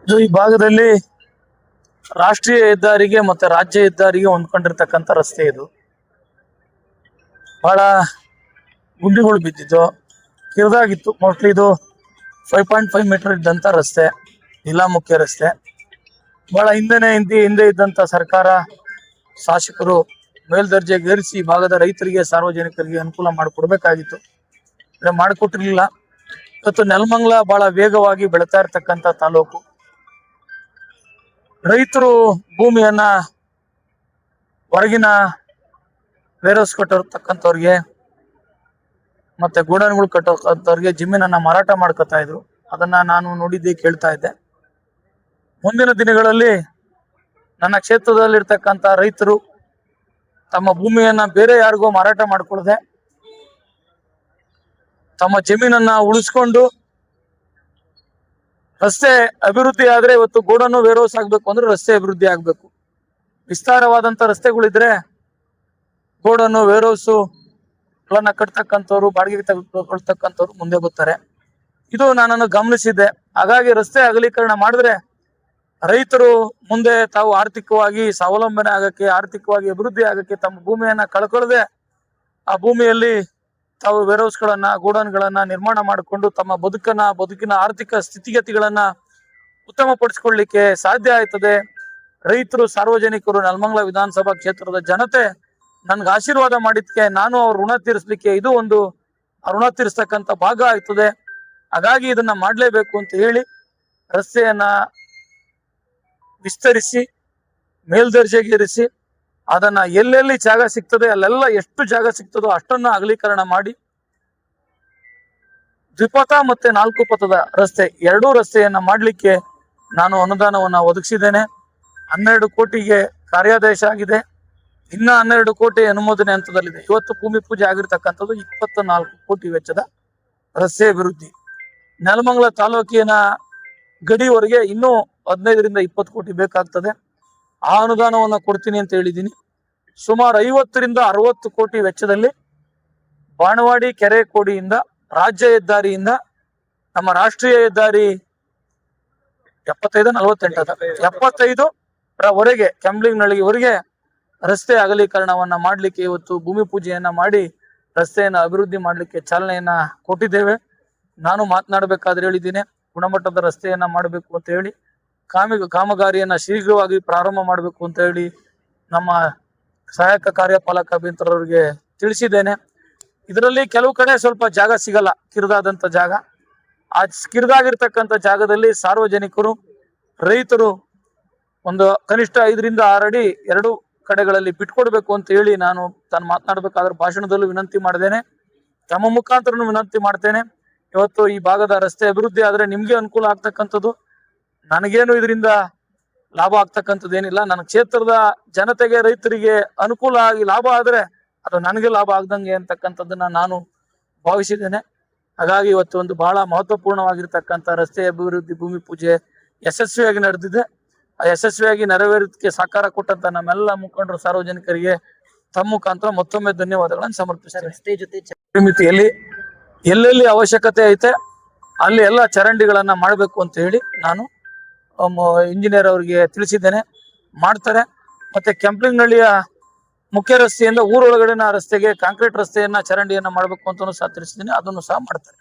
ಇದು ಈ ಭಾಗದಲ್ಲಿ ರಾಷ್ಟ್ರೀಯ ಹೆದ್ದಾರಿಗೆ ಮತ್ತೆ ರಾಜ್ಯ ಹೆದ್ದಾರಿಗೆ ಹೊಂದ್ಕೊಂಡಿರ್ತಕ್ಕಂಥ ರಸ್ತೆ ಇದು. ಬಹಳ ಗುಂಡಿಗಳು ಬಿದ್ದಿದ್ದು, ಕಿರಿದಾಗಿತ್ತು. ಮೋಸ್ಟ್ಲಿ ಇದು 5.5 ಮೀಟರ್ ಇದ್ದಂಥ ರಸ್ತೆ, ಜಿಲ್ಲಾ ಮುಖ್ಯ ರಸ್ತೆ. ಬಹಳ ಹಿಂದೆ ಇದ್ದಂಥ ಸರ್ಕಾರ, ಶಾಸಕರು ಮೇಲ್ದರ್ಜೆಗೆ ಏರಿಸಿ ಈ ಭಾಗದ ರೈತರಿಗೆ, ಸಾರ್ವಜನಿಕರಿಗೆ ಅನುಕೂಲ ಮಾಡಿಕೊಡ್ಬೇಕಾಗಿತ್ತು. ಮಾಡಿಕೊಟ್ಟಿರ್ಲಿಲ್ಲ. ಇವತ್ತು ನೆಲಮಂಗಲ ಬಹಳ ವೇಗವಾಗಿ ಬೆಳೀತಾ ಇರ್ತಕ್ಕಂಥ ತಾಲೂಕು. ರೈತರು ಭೂಮಿಯನ್ನ ಹೊರಗಿನ ವೇರ್ಹೌಸ್ ಕಟ್ಟಿರ್ತಕ್ಕಂಥವ್ರಿಗೆ ಮತ್ತೆ ಗೋಡನ್ಗಳು ಕಟ್ಟೋಂಥವ್ರಿಗೆ ಜಮೀನನ್ನ ಮಾರಾಟ ಮಾಡ್ಕೊತಾ ಇದ್ರು. ಅದನ್ನ ನಾನು ನೋಡಿದ್ದೆ, ಕೇಳ್ತಾ ಇದ್ದೆ. ಮುಂದಿನ ದಿನಗಳಲ್ಲಿ ನನ್ನ ಕ್ಷೇತ್ರದಲ್ಲಿರ್ತಕ್ಕಂಥ ರೈತರು ತಮ್ಮ ಭೂಮಿಯನ್ನ ಬೇರೆ ಯಾರಿಗೋ ಮಾರಾಟ ಮಾಡ್ಕೊಳ್ಳದೆ ತಮ್ಮ ಜಮೀನನ್ನ ಉಳಿಸ್ಕೊಂಡು ರಸ್ತೆ ಅಭಿವೃದ್ಧಿ ಆದ್ರೆ, ಇವತ್ತು ಗೋಡನ್ನು ವೇರ್ಹೌಸ್ ಆಗ್ಬೇಕು ಅಂದ್ರೆ ರಸ್ತೆ ಅಭಿವೃದ್ಧಿ ಆಗ್ಬೇಕು. ವಿಸ್ತಾರವಾದಂತ ರಸ್ತೆಗಳಿದ್ರೆ ಗೋಡನ್ನು ವೇರ್ಹೌಸು ಗಳನ್ನ ಕಟ್ತಕ್ಕಂಥವ್ರು, ಬಾಡಿಗೆ ತಗೊಳ್ತಕ್ಕಂಥವ್ರು ಮುಂದೆ ಬರ್ತಾರೆ. ಇದು ನಾನನ್ನು ಗಮನಿಸಿದ್ದೆ. ಹಾಗಾಗಿ ರಸ್ತೆ ಅಗಲೀಕರಣ ಮಾಡಿದ್ರೆ ರೈತರು ಮುಂದೆ ತಾವು ಆರ್ಥಿಕವಾಗಿ ಸ್ವಾವಲಂಬನೆ ಆಗಕ್ಕೆ, ಆರ್ಥಿಕವಾಗಿ ಅಭಿವೃದ್ಧಿ ಆಗಕ್ಕೆ, ತಮ್ಮ ಭೂಮಿಯನ್ನ ಕಳ್ಕೊಳ್ಳದೆ ಆ ಭೂಮಿಯಲ್ಲಿ ತಾವು ವೇರ್ಹೌಸ್ಗಳನ್ನ, ಗೋಡನ್ಗಳನ್ನ ನಿರ್ಮಾಣ ಮಾಡಿಕೊಂಡು ತಮ್ಮ ಬದುಕಿನ ಆರ್ಥಿಕ ಸ್ಥಿತಿಗತಿಗಳನ್ನ ಉತ್ತಮಪಡಿಸಿಕೊಳ್ಳಿಕ್ಕೆ ಸಾಧ್ಯ ಆಯ್ತದೆ. ರೈತರು, ಸಾರ್ವಜನಿಕರು, ನೆಲಮಂಗಲ ವಿಧಾನಸಭಾ ಕ್ಷೇತ್ರದ ಜನತೆ ನನ್ಗೆ ಆಶೀರ್ವಾದ ಮಾಡಿದ್ಕೆ ನಾನು ಅವ್ರ ಋಣ ತೀರಿಸ್ಲಿಕ್ಕೆ ಇದು ಒಂದು ಋಣ ತೀರಿಸ್ತಕ್ಕಂಥ ಭಾಗ ಆಯ್ತದೆ. ಹಾಗಾಗಿ ಇದನ್ನ ಮಾಡ್ಲೇಬೇಕು ಅಂತ ಹೇಳಿ ರಸ್ತೆಯನ್ನ ವಿಸ್ತರಿಸಿ ಮೇಲ್ದರ್ಜೆಗೇರಿಸಿ ಅದನ್ನ ಎಲ್ಲೆಲ್ಲಿ ಜಾಗ ಸಿಗ್ತದೆ ಅಲ್ಲೆಲ್ಲ ಎಷ್ಟು ಜಾಗ ಸಿಗ್ತದೋ ಅಷ್ಟನ್ನ ಅಗಲೀಕರಣ ಮಾಡಿ ದ್ವಿಪಥ ಮತ್ತೆ 4 ಪಥದ ರಸ್ತೆ, 2 ರಸ್ತೆಯನ್ನ ಮಾಡ್ಲಿಕ್ಕೆ ನಾನು ಅನುದಾನವನ್ನ ಒದಗಿಸಿದ್ದೇನೆ. 12 ಕೋಟಿಗೆ ಕಾರ್ಯಾದೇಶ ಆಗಿದೆ. ಇನ್ನ 12 ಕೋಟಿ ಅನುಮೋದನೆ ಹಂತದಲ್ಲಿದೆ. ಇವತ್ತು ಭೂಮಿ ಪೂಜೆ ಆಗಿರ್ತಕ್ಕಂಥದ್ದು 24 ಕೋಟಿ ವೆಚ್ಚದ ರಸ್ತೆ ಅಭಿವೃದ್ಧಿ. ನೆಲಮಂಗಲ ತಾಲೂಕಿನ ಗಡಿವರೆಗೆ ಇನ್ನೂ 15 ರಿಂದ 20 ಕೋಟಿ ಬೇಕಾಗ್ತದೆ. ಆ ಅನುದಾನವನ್ನ ಕೊಡ್ತೀನಿ ಅಂತ ಹೇಳಿದ್ದೀನಿ. ಸುಮಾರು 50 ರಿಂದ 60 ಕೋಟಿ ವೆಚ್ಚದಲ್ಲಿ ಬಾಣವಾಡಿ ಕೆರೆ ಕೋಡಿಯಿಂದ ರಾಜ್ಯ ಹೆದ್ದಾರಿಯಿಂದ ನಮ್ಮ ರಾಷ್ಟ್ರೀಯ ಹೆದ್ದಾರಿ 75 ವರೆಗೆ ಕೆಂಬ್ಲಿಂಗ್ನಳ್ಳಿವರೆಗೆ ರಸ್ತೆ ಅಗಲೀಕರಣವನ್ನ ಮಾಡ್ಲಿಕ್ಕೆ ಇವತ್ತು ಭೂಮಿ ಪೂಜೆಯನ್ನ ಮಾಡಿ ರಸ್ತೆಯನ್ನ ಅಭಿವೃದ್ಧಿ ಮಾಡ್ಲಿಕ್ಕೆ ಚಾಲನೆಯನ್ನ ಕೊಟ್ಟಿದ್ದೇವೆ. ನಾನು ಮಾತನಾಡಬೇಕಾದ್ರೆ ಹೇಳಿದ್ದೀನಿ, ಗುಣಮಟ್ಟದ ರಸ್ತೆಯನ್ನ ಮಾಡಬೇಕು ಅಂತ ಹೇಳಿ, ಕಾಮಗಾರಿಯನ್ನ ಶೀಘ್ರವಾಗಿ ಪ್ರಾರಂಭ ಮಾಡಬೇಕು ಅಂತ ಹೇಳಿ ನಮ್ಮ ಸಹಾಯಕ ಕಾರ್ಯಪಾಲಕ ಅಭಿಯಂತರರಿಗೆ ತಿಳಿಸಿದ್ದೇನೆ. ಇದರಲ್ಲಿ ಕೆಲವು ಕಡೆ ಸ್ವಲ್ಪ ಜಾಗ ಸಿಗಲ್ಲ, ಕಿರಿದಾದಂತ ಜಾಗ. ಆ ಕಿರಿದಾಗಿರ್ತಕ್ಕಂಥ ಜಾಗದಲ್ಲಿ ಸಾರ್ವಜನಿಕರು, ರೈತರು ಒಂದು ಕನಿಷ್ಠ 5 ರಿಂದ 6 ಅಡಿ 2 ಕಡೆಗಳಲ್ಲಿ ಬಿಟ್ಕೊಡ್ಬೇಕು ಅಂತ ಹೇಳಿ ನಾನು ಮಾತನಾಡಬೇಕಾದ್ರೆ ಭಾಷಣದಲ್ಲೂ ವಿನಂತಿ ಮಾಡಿದ್ದೇನೆ. ತಮ್ಮ ಮುಖಾಂತರನು ವಿನಂತಿ ಮಾಡ್ತೇನೆ. ಇವತ್ತು ಈ ಭಾಗದ ರಸ್ತೆ ಅಭಿವೃದ್ಧಿ ಆದ್ರೆ ನಿಮ್ಗೆ ಅನುಕೂಲ ಆಗ್ತಕ್ಕಂಥದ್ದು, ನನಗೇನು ಇದರಿಂದ ಲಾಭ ಆಗ್ತಕ್ಕಂಥದ್ದು ಏನಿಲ್ಲ. ನನ್ನ ಕ್ಷೇತ್ರದ ಜನತೆಗೆ, ರೈತರಿಗೆ ಅನುಕೂಲ ಆಗಿ ಲಾಭ ಆದ್ರೆ ಅದು ನನಗೆ ಲಾಭ ಆಗ್ದಂಗೆ ಅಂತಕ್ಕಂಥದ್ದನ್ನ ನಾನು ಭಾವಿಸಿದ್ದೇನೆ. ಹಾಗಾಗಿ ಇವತ್ತು ಒಂದು ಬಹಳ ಮಹತ್ವಪೂರ್ಣವಾಗಿರ್ತಕ್ಕಂಥ ರಸ್ತೆ ಅಭಿವೃದ್ಧಿ ಭೂಮಿ ಪೂಜೆ ಯಶಸ್ವಿಯಾಗಿ ನಡೆದಿದೆ. ಆ ಯಶಸ್ವಿಯಾಗಿ ನೆರವೇರೋದಕ್ಕೆ ಸಹಕಾರ ಕೊಟ್ಟಂತ ನಮ್ಮೆಲ್ಲ ಮುಖಂಡರು, ಸಾರ್ವಜನಿಕರಿಗೆ ತಮ್ಮ ಮುಖಾಂತರ ಮತ್ತೊಮ್ಮೆ ಧನ್ಯವಾದಗಳನ್ನು ಸಮರ್ಪಿಸ್ತಾರೆ. ರಸ್ತೆ ಜೊತೆ ಪರಿಮಿತಿಯಲ್ಲಿ ಎಲ್ಲೆಲ್ಲಿ ಅವಶ್ಯಕತೆ ಐತೆ ಅಲ್ಲಿ ಎಲ್ಲ ಚರಂಡಿಗಳನ್ನ ಮಾಡಬೇಕು ಅಂತ ಹೇಳಿ ನಾನು ಇಂಜಿನಿಯರ್ ಅವರಿಗೆ ತಿಳಿಸಿದ್ದೇನೆ. ಮಾಡ್ತಾರೆ. ಮತ್ತೆ ಕೆಂಪ್ಲಿಂಗ್ನಳ್ಳಿಯ ಮುಖ್ಯ ರಸ್ತೆಯಿಂದ ಊರೊಳಗಡೆನ ರಸ್ತೆಗೆ ಕಾಂಕ್ರೀಟ್ ರಸ್ತೆಯನ್ನ, ಚರಂಡಿಯನ್ನ ಮಾಡಬೇಕು ಅಂತ ಸಹ ತಿಳಿಸಿದ್ದೀನಿ. ಅದನ್ನು ಸಹ ಮಾಡ್ತಾರೆ.